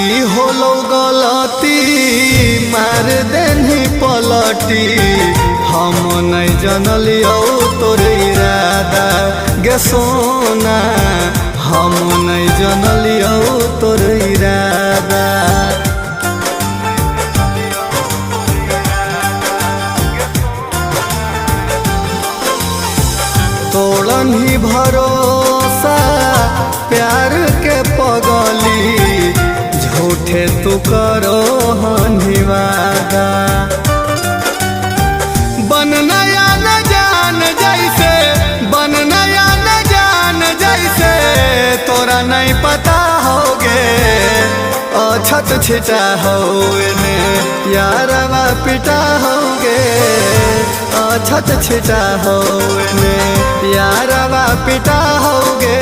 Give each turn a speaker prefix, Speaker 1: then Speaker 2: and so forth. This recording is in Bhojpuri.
Speaker 1: की होलो गलती मार देनी पलटी हम नहीं जनलियो तोर इरादा गे सोना हम नहीं जनलियो तोर इरादा। तोड़न ही भरोसा प्यार के पगली झूठे तू करो हनिवादा। बन नया न जान जैसे बन नया न जान जैसे तोरा नहीं पता होगे अछत छिटा होने यारवा पिटा होगे अछत छिटा होने यारवा पिटा होगे।